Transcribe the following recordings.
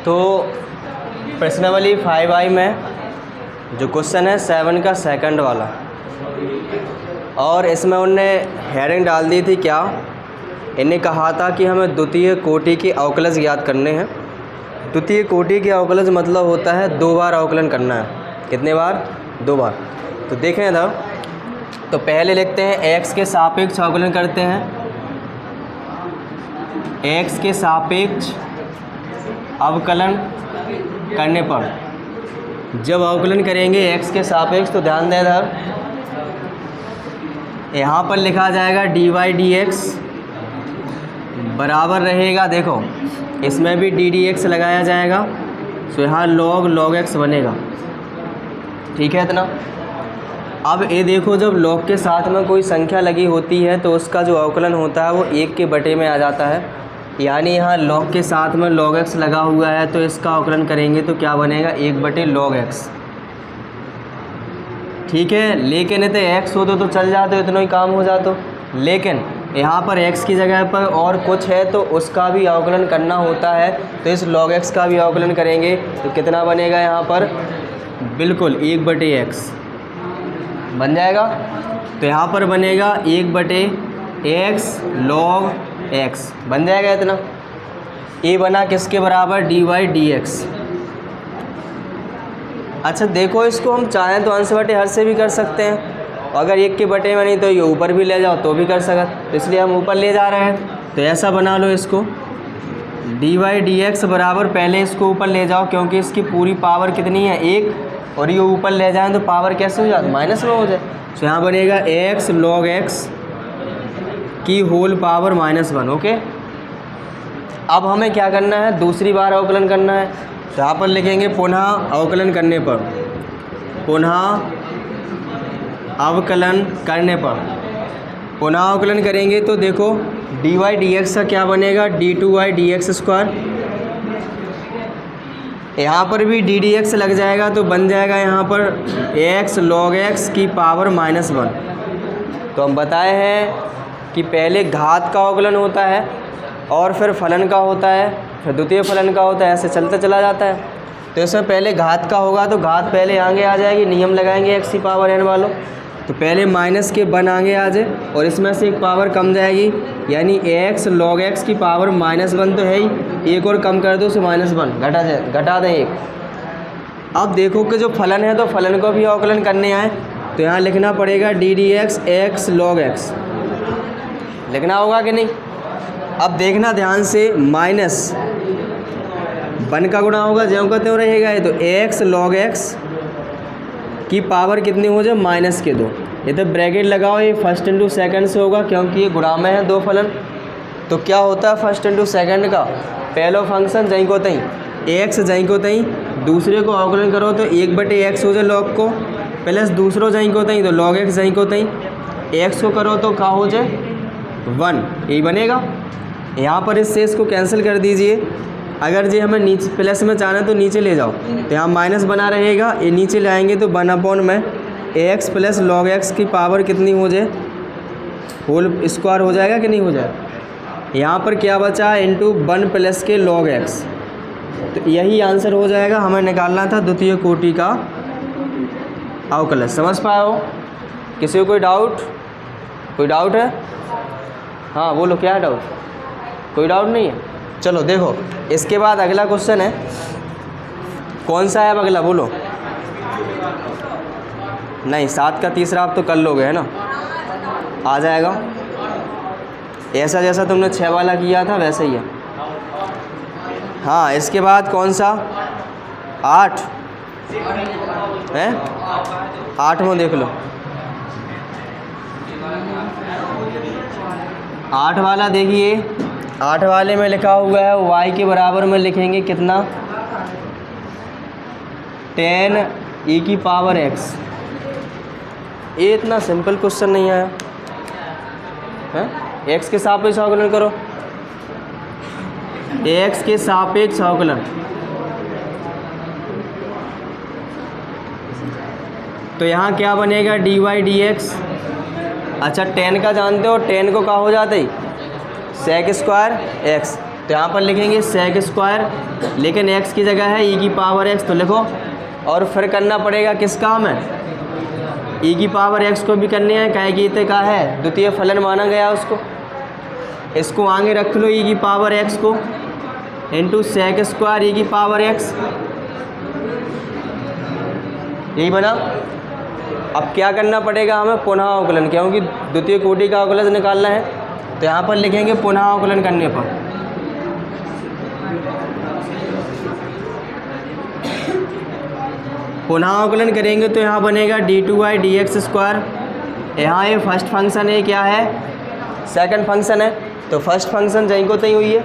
तो प्रश्नावली 5I में जो क्वेश्चन है 7 का सेकंड वाला, और इसमें उनने हेडिंग डाल दी थी क्या, इन्हें कहा था कि हमें द्वितीय कोटि के अवकलज ज्ञात करने हैं। द्वितीय कोटि के अवकलज मतलब होता है 2 बार अवकलन करना है। कितने बार? 2 बार। तो देखें इधर, तो पहले लिखते हैं x के सापेक्ष अवकलन करते हैं। x के सापेक्ष अवकलन करने पर, जब अवकलन करेंगे x के सापेक्ष, तो ध्यान दें इधर, यहाँ पर लिखा जाएगा dy/dx बराबर रहेगा, देखो इसमें भी ddx लगाया जाएगा, तो यहाँ log x बनेगा। ठीक है इतना। अब ये देखो, जब log के साथ में कोई संख्या लगी होती है तो उसका जो अवकलन होता है वो 1 के बटे में आ जाता है। यानी यहाँ log के साथ में log x लगा हुआ है, तो इसका अवकलन करेंगे तो क्या बनेगा? 1/log x। ठीक है, लेकिन इतने x हो तो चल जाते, इतना ही काम हो जाता। लेकिन यहाँ पर x की जगह पर और कुछ है तो उसका भी अवकलन करना होता है, तो इस log x का भी अवकलन करेंगे तो कितना बनेगा? यहाँ पर बिल्कुल 1/x बन जाएगा। तो यहाँ पर बनेगा 1/x log x बन जाएगा इतना। ये बना किसके बराबर? dy/dx। अच्छा देखो, इसको हम चाहें तो अंश बटे हर से भी कर सकते हैं, अगर 1 के बटे में नहीं तो ये ऊपर भी ले जाओ तो भी कर सकते, इसलिए हम ऊपर ले जा रहे हैं। तो ऐसा बना लो इसको, dy/dx बराबर, पहले इसको ऊपर ले जाओ क्योंकि इसकी पूरी पावर कितनी है? 1, और ये ऊपर ले जाएं तो पावर कैसे हो जाती? माइनस में हो जाए। तो यहाँ बनेगा x log x की होल पावर -1। ओके, अब हमें क्या करना है? दूसरी बार अवकलन करना है। तो यहाँ पर लिखेंगे पुनः अवकलन करने पर, पुनः अवकलन करने पर, पुनः अवकलन करेंगे तो देखो dy/dx का क्या बनेगा? d2/dx²। यहाँ पर भी ddx लग जाएगा तो बन जाएगा यहाँ पर x log x की पावर -1। तो हम बताए हैं कि पहले घात का अवकलन होता है और फिर फलन का होता है, फिर द्वितीय फलन का होता है, ऐसे चलते चला जाता है। तो इसमें पहले घात का होगा तो घात पहले आगे आ जाएगी, नियम लगाएंगे x की पावर n वालों, तो पहले माइनस के 1 आगे आ जाए और इसमें से एक पावर कम जाएगी, यानी x log x की पावर -1 तो है ही, एक और कम कर दो उसे -1 घटा दें 1। अब देखो कि जो फलन है तो फलन को भी अवकलन करने आए, तो यहाँ लिखना पड़ेगा ddx x log x, लिखना होगा कि नहीं? अब देखना ध्यान से, -1 का गुणा होगा, ज्यों का त्यों रहेगा ये, तो x log x की पावर कितनी हो जाए? -2। ये तो ब्रैकेट लगाओ, ये फर्स्ट इंटू सेकंड से होगा क्योंकि ये गुणा में है 2 फलन। तो क्या होता है फर्स्ट इंटू सेकंड का? पहलो फंक्शन जहीं को तहीं, x जहीं को तहीं, दूसरे को अवकलन करो तो 1/x हो जाए log को, प्लस दूसरो जहीं को तहीं तो log x जहीं को तहीं, x को करो तो क्या हो जाए? 1, यही बनेगा। यहाँ पर इस शेष को कैंसिल कर दीजिए। अगर जी हमें नीचे प्लस में जाना तो नीचे ले जाओ, तो यहाँ माइनस बना रहेगा, ये नीचे लाएंगे तो 1/में x प्लस log x की पावर कितनी हो जाए? होल स्क्वायर हो जाएगा कि नहीं हो जाएगा? यहाँ पर क्या बचा? इंटू 1 प्लस के log x। तो यही आंसर हो जाएगा। हमें निकालना था द्वितीय कोटि का अवकलन। समझ पाए हो? किसी को कोई डाउट? कोई डाउट है? हाँ बोलो, क्या है डाउट? कोई डाउट नहीं है? चलो देखो, इसके बाद अगला क्वेश्चन है, कौन सा है अब अगला? बोलो। नहीं, 7 का तीसरा आप तो कर लोगे, है ना? आ जाएगा ऐसा जैसा तुमने 6 वाला किया था वैसे ही है। हाँ, इसके बाद कौन सा? 8 है, 8 में देख लो। 8 वाला देखिए, 8 वाले में लिखा हुआ है y के बराबर में लिखेंगे कितना? 10 e की पावर x। ये इतना सिंपल क्वेश्चन नहीं आया है? x के सापेक्ष अवकलन करो, x के सापेक्ष अवकलन, तो यहाँ क्या बनेगा? dy/dx। अच्छा 10 का जानते हो, 10 को क्या हो जाता है? sec² x, तो यहाँ पर लिखेंगे सेक स्क्वायर, लेकिन x की जगह है e की पावर x, तो लिखो। और फिर करना पड़ेगा किस काम है, e की पावर x को भी करने हैं, काहे कि इतने का है द्वितीय फलन माना गया उसको। इसको आगे रख लो e की पावर x को इंटू सेक स्क्वायर e की पावर x, यही बना। अब क्या करना पड़ेगा हमें, पुनः अवकलन, क्योंकि द्वितीय कोटि का अवकलन निकालना है। तो यहाँ पर लिखेंगे पुनः अवकलन करने पर पुनः अवकलन करेंगे तो यहाँ बनेगा d2y dx स्क्वायर। यहाँ ये फर्स्ट फंक्शन है, क्या है, सेकंड फंक्शन है, तो फर्स्ट फंक्शन जहीं को तहीं हुई है,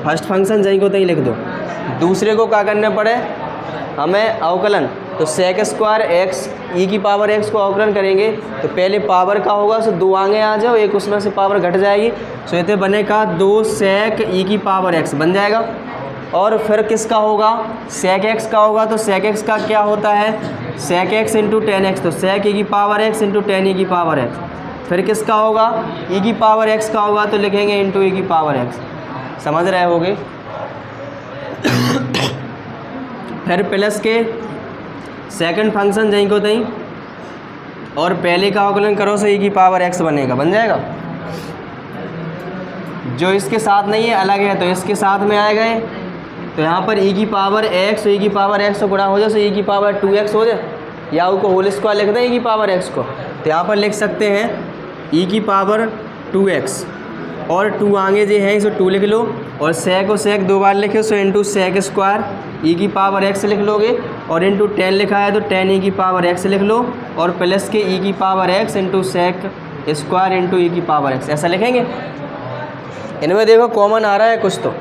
फर्स्ट फंक्शन जहीं को तहीं लिख दो। दूसरे को क्या करना पड़े हमें, अवकलन। तो सेक स्क्वायर x e की पावर x को अवकलन करेंगे तो पहले पावर का होगा, सो 2 आगे आ जाओ, एक उसमें से पावर घट जाएगी, सो ये बनेगा 2 सेक e की पावर x बन जाएगा। और फिर किसका होगा, सेक x का होगा, तो सेक x का क्या होता है, सेक x इंटू टेन एक्स, तो सेक e की power x into ten e की पावर x। फिर किसका होगा, e की पावर x का होगा, तो लिखेंगे इंटू e की पावर x। समझ रहे होगे। फिर प्लस के सेकंड फंक्शन जहीं को तहीं, और पहले का अवकलन करो से e की पावर x बनेगा, बन जाएगा। जो इसके साथ नहीं है अलग है, तो इसके साथ में आए गए, तो यहाँ पर e की पावर x, e की पावर x तो गुणा हो जाए, सो e की पावर 2x हो जाए, या उसको होल स्क्वायर लिख दें e की पावर x को। तो यहाँ पर लिख सकते हैं e की पावर 2x, और 2 आगे जो है इसे 2 लिख लो, और सेक और सेक 2 बार लिखे, so into sec square e की पावर x लिख लोगे, और इंटू 10 लिखा है तो 10 e की पावर x लिख लो, और प्लस के e की power x into sec square into e की पावर x, ऐसा लिखेंगे। इनमें देखो कॉमन आ रहा है कुछ, तो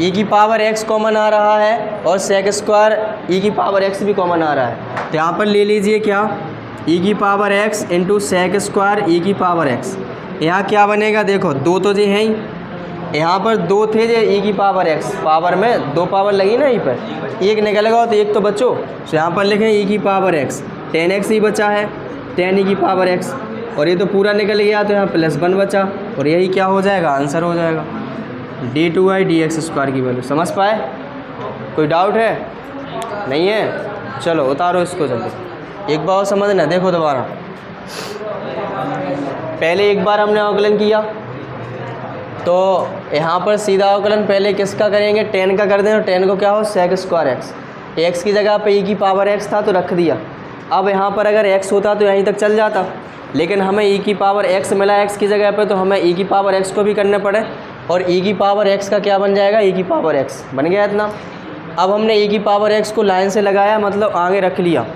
e की पावर x कॉमन आ रहा है, और सेक स्क्वायर e की पावर x भी कॉमन आ रहा है। तो यहाँ पर ले लीजिए क्या, e की power x into sec square e की पावर x। यहाँ क्या बनेगा, देखो 2 तो जो हैं ही, यहाँ पर 2 थे जो e की पावर x, पावर में 2 पावर लगी ना, यहीं पर एक निकलेगा तो एक तो बचो, तो यहाँ पर लिखें e की पावर x, 10x ही बचा है, 10 e की पावर x, और ये तो पूरा निकल गया, तो यहाँ +1 बचा, और यही क्या हो जाएगा, आंसर हो जाएगा d2y dx स्क्वायर की वैल्यू। समझ पाए, कोई डाउट है, नहीं है, चलो उतारो इसको जल्दी, एक बार और समझना, देखो दोबारा। पहले एक बार हमने अवकलन किया, तो यहाँ पर सीधा अवकलन पहले किसका करेंगे, 10 का कर दें, तो 10 को क्या हो, सेक स्क्वायर x की जगह पे e की पावर x था तो रख दिया। अब यहाँ पर अगर x होता तो यहीं तक चल जाता, लेकिन हमें e की पावर x मिला x की जगह पे, तो हमें e की पावर x को भी करने पड़े, और e की पावर x का क्या बन जाएगा, e की पावर x बन गया इतना। अब हमने e की पावर x को लाइन से लगाया, मतलब आगे रख लिया।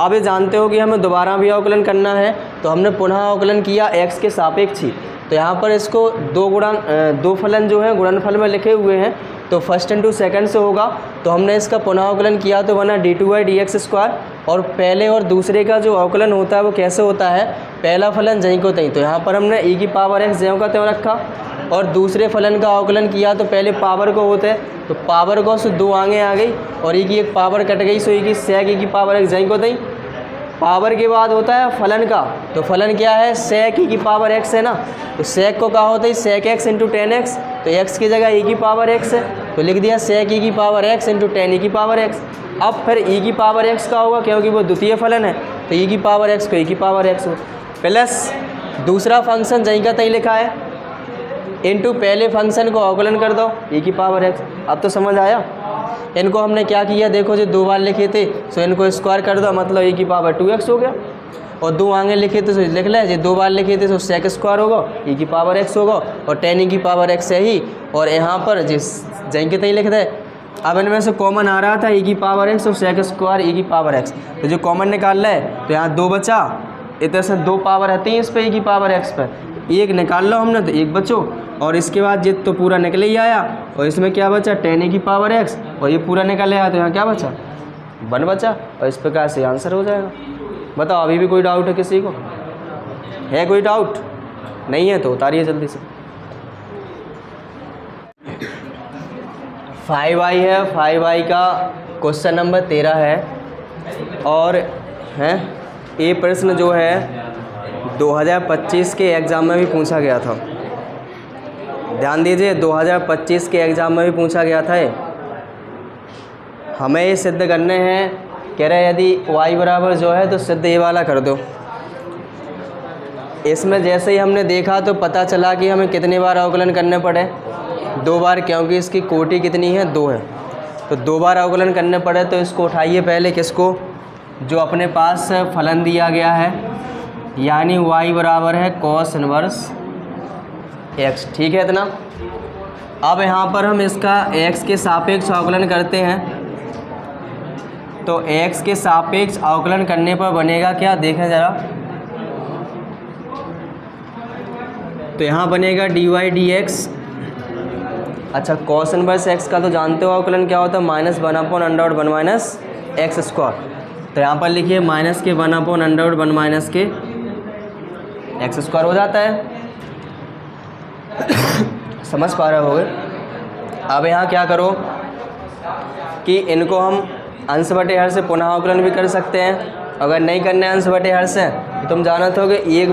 अब ये जानते हो कि हमें दोबारा भी अवकलन करना है, तो हमने पुनः अवकलन किया x के सापेक्ष ही, तो यहाँ पर इसको 2 फलन जो है गुणनफल में लिखे हुए हैं, तो फर्स्ट इंटू सेकंड से होगा, तो हमने इसका पुनः अवकलन किया तो बना d2y dx स्क्वायर। और पहले और दूसरे का जो अवकलन होता है वो कैसे होता है, पहला फलन जहीं को तहीं, तो यहाँ पर हमने e की पावर x ज्यों का त्यों रखा, और दूसरे फलन का अवकलन किया तो पहले पावर को होते हैं, तो पावर को से 2 आगे आ गई, और e की एक पावर कट गई, सो e की सेक e की पावर x जहीं को तहीं। पावर के बाद होता है फलन का, तो फलन क्या है, सेक e की पावर x है ना, तो सेक को क्या होता है, सेक x इंटू 10x, तो x की जगह e की पावर x है, तो लिख दिया सेक e की पावर x इंटू 10 e की पावर x। अब फिर e की पावर x का होगा, क्योंकि वो द्वितीय फलन है, तो e की पावर x को e की पावर x हो, प्लस दूसरा फंक्शन जहीं का तहीं लिखा है, इंटू पहले फंक्शन को अवकलन कर दो e की पावर x। अब तो समझ आया। इनको हमने क्या किया, देखो जो 2 बार लिखे थे, सो इनको स्क्वायर कर दो, मतलब e की पावर 2x हो गया, और 2 आगे लिखे थे तो लिख ले, जो 2 बार लिखे थे तो सेक स्क्वायर होगा, e की पावर x होगा, और 10 e की पावर x है ही, और यहाँ पर जिस जहीं के तहीं लिख दे। अब इनमें से कॉमन आ रहा था e की पावर x और सेक स्क्वायर e की पावर x, तो जो कॉमन निकाल ले, तो यहाँ 2 बचा, इधर से 2 पावर आती है इस पर e की पावर x पर, एक निकाल लो हमने तो एक बचो, और इसके बाद जित तो पूरा निकल ही आया, और इसमें क्या बचा, 10 e की पावर x, और ये पूरा निकल आया, तो यहाँ क्या बचा, 1 बचा, और इस प्रकार से आंसर हो जाएगा। बताओ अभी भी कोई डाउट है किसी को, है कोई डाउट, नहीं है तो उतारिए जल्दी से। 5i है, 5i का क्वेश्चन नंबर 13 है, और है ये प्रश्न जो है 2025 के एग्ज़ाम में भी पूछा गया था। ध्यान दीजिए 2025 के एग्ज़ाम में भी पूछा गया था ये। हमें ये सिद्ध करने हैं, कह रहे यदि y बराबर जो है तो सिद्ध ये वाला कर दो। इसमें जैसे ही हमने देखा तो पता चला कि हमें कितनी बार अवकलन करने पड़े, 2 बार, क्योंकि इसकी कोटि कितनी है, 2 है, तो 2 बार अवकलन करने पड़े। तो इसको उठाइए पहले, किसको, जो अपने पास फलन दिया गया है, यानी y बराबर है cos इनवर्स x, ठीक है इतना। अब यहाँ पर हम इसका x के सापेक्ष अवकलन करते हैं, तो x के सापेक्ष अवकलन करने पर बनेगा क्या, देखें ज़रा, तो यहाँ बनेगा dy dx। अच्छा, cos इनवर्स x का तो जानते हो अवकलन क्या होता है, -1/√1 माइनस एक्स स्क्वायर। तो यहाँ पर लिखिए -1/√1 माइनस के एक्स स्क्वायर हो जाता है। समझ पा रहे होगे। अब यहाँ क्या करो कि इनको हम अंश बटे हर से पुनः अवकलन भी कर सकते हैं। अगर नहीं करना है अंश बटे हर से, तो तुम जानते हो कि 1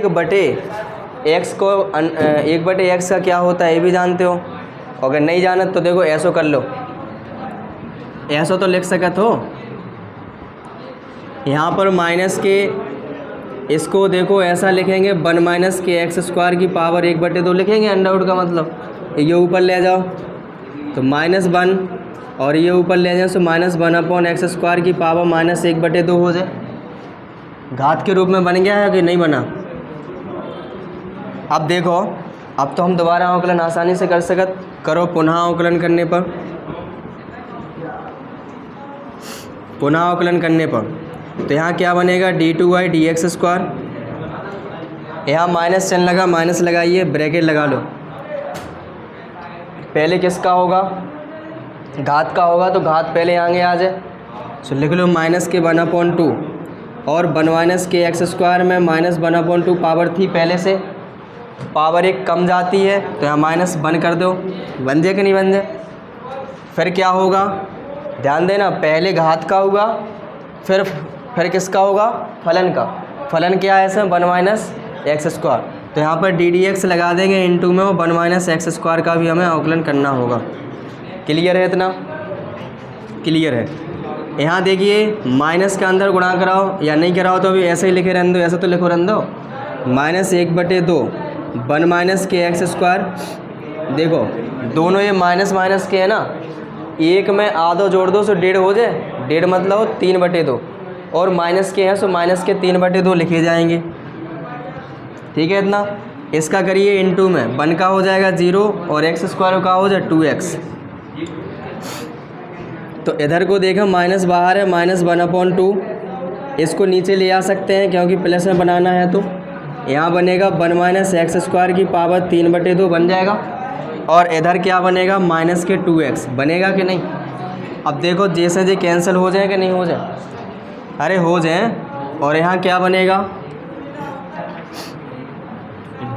बटे एक्स को 1 बटे एक्स का क्या होता है ये भी जानते हो। अगर नहीं जाना तो देखो ऐसो कर लो, ऐसो तो लिख सकते हो। यहाँ पर माइनस के, इसको देखो ऐसा लिखेंगे 1 माइनस के एक्स स्क्वायर की पावर 1/2 लिखेंगे, अंडर का मतलब ये ऊपर ले जाओ तो -1 और ये ऊपर ले जाओ तो -1/x स्क्वायर की पावर -1/2 हो जाए। घात के रूप में बन गया है कि नहीं बना। अब देखो, अब तो हम दोबारा अवकलन आसानी से कर सकते, करो पुनः अवकलन करने पर, पुनः अवकलन करने पर तो यहाँ क्या बनेगा, d2y dx स्क्वायर, यहाँ माइनस चिन्ह लगा, माइनस लगाइए, ब्रैकेट लगा लो। पहले किसका होगा, घात का होगा, तो घात पहले आगे आ जाए, तो लिख लो -1/2 और 1 माइनस के एक्स स्क्वायर में -1/2 पावर थी पहले से, पावर 1 कम जाती है तो यहाँ -1 कर दो, बन जाए कि नहीं बन जाए। फिर क्या होगा, ध्यान देना, पहले घात का होगा, फिर किसका होगा, फलन का। फलन क्या है इसमें, 1 माइनस एक्स स्क्वायर, तो यहाँ पर ddx लगा देंगे इनटू में, और 1 माइनस एक्स स्क्वायर का भी हमें अवकलन करना होगा। क्लियर है, इतना क्लियर है। यहाँ देखिए माइनस के अंदर गुणा कराओ या नहीं कराओ तो अभी ऐसे ही लिखे रहने दो, ऐसे तो लिखो रहने दो, -1/2 1 माइनस के एक्स स्क्वायर। देखो दोनों ये माइनस माइनस के है ना, एक में आधो जोड़ दो सो 1.5 हो जाए, 1.5 मतलब 3/2, और माइनस के हैं सो माइनस के 3/2 लिखे जाएंगे, ठीक है इतना। इसका करिए इनटू में, 1 का हो जाएगा 0 और एक्स स्क्वायर का हो जाए 2x। तो इधर को देखो माइनस बाहर है, -1/2, इसको नीचे ले आ सकते हैं क्योंकि प्लस में बनाना है, तो यहाँ बनेगा 1 माइनस एक्स स्क्वायर की पावर 3/2 बन जाएगा, और इधर क्या बनेगा, माइनस के 2x बनेगा कि नहीं। अब देखो जैसे जे कैंसिल हो जाए कि नहीं हो जाए, अरे हो जाए। और यहाँ क्या बनेगा,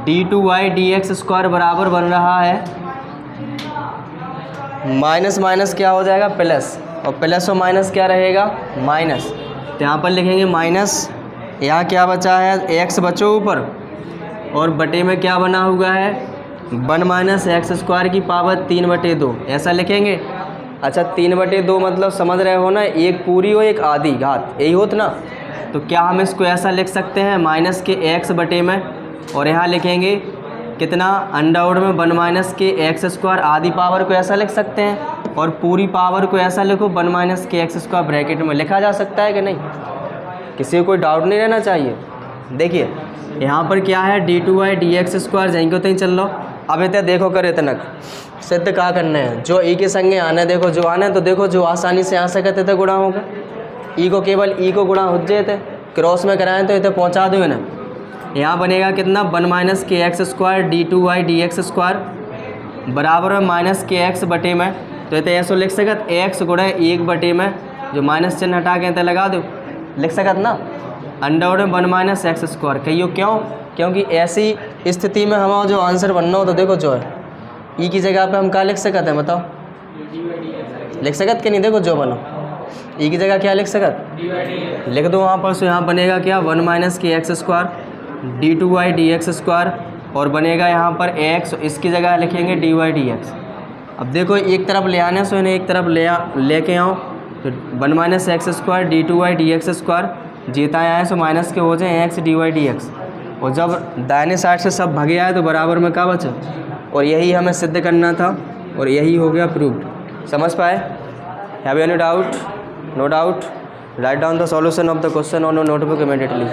d2y dx स्क्वायर बराबर बन रहा है माइनस माइनस क्या हो जाएगा, प्लस, और प्लस और माइनस क्या रहेगा, माइनस। तो यहाँ पर लिखेंगे माइनस, यहाँ क्या बचा है, x बचो ऊपर, और बटे में क्या बना हुआ है, 1 माइनस एक्स स्क्वायर की पावर 3/2, ऐसा लिखेंगे। अच्छा 3/2 मतलब समझ रहे हो ना, एक पूरी हो एक आधी घात, यही होता ना। तो क्या हम इसको ऐसा लिख सकते हैं, माइनस के x बटे में, और यहाँ लिखेंगे कितना, अंडर में 1 माइनस के एक्स स्क्वायर आधी पावर को ऐसा लिख सकते हैं, और पूरी पावर को ऐसा लिखो 1 माइनस के एक्स स्क्वायर, ब्रैकेट में लिखा जा सकता है कि नहीं, किसी को कोई डाउट नहीं रहना चाहिए। देखिए यहाँ पर क्या है, d2y dx स्क्वायर जाएंगे तो ही चल लो। अब इतने देखो कर इतनक सिद्ध कहा करने हैं, जो ई के संगे आने, देखो जो आने, तो देखो जो आसानी से आ सकते थे गुणा होगा, ई को केवल ई को गुणा हो जाए थे, क्रॉस में कराएं तो इतने पहुँचा दो ना। यहाँ बनेगा कितना, 1 माइनस के x square d2y dx square बराबर है माइनस के एक्स बटे में, तो इतने ऐसा लिख सकत x गुणे 1 बटे में, जो माइनस चिन्ह हटा के इतने लगा दो, लिख सकत ना, अंडर में 1 माइनस एक्स स्क्वायर। कहियो क्यों, क्योंकि ऐसी स्थिति में हमारा जो आंसर बनना हो, तो देखो जो है ई की जगह पे हम क्या लिख सकते हैं, बताओ, लिख सकते कि नहीं, देखो जो बनो ई की जगह क्या लिख सकते, लिख दो वहाँ पर। सो यहाँ बनेगा क्या, 1 माइनस के x square d2y dx square, और बनेगा यहाँ पर एक्स, इसकी जगह लिखेंगे डी वाई डी एक्स। अब देखो एक तरफ ले आने से इन्हें एक तरफ लेके आओ तो 1 minus X square D two Y D X square, जीता आए सो माइनस के हो जाए X D Y D X, और जब दाहिने साइड से सब भगे आए तो बराबर में क्या बचा, और यही हमें सिद्ध करना था और यही हो गया प्रूव्ड। समझ पाए? Have any doubt? No doubt? Write down the solution of the question on your notebook immediately.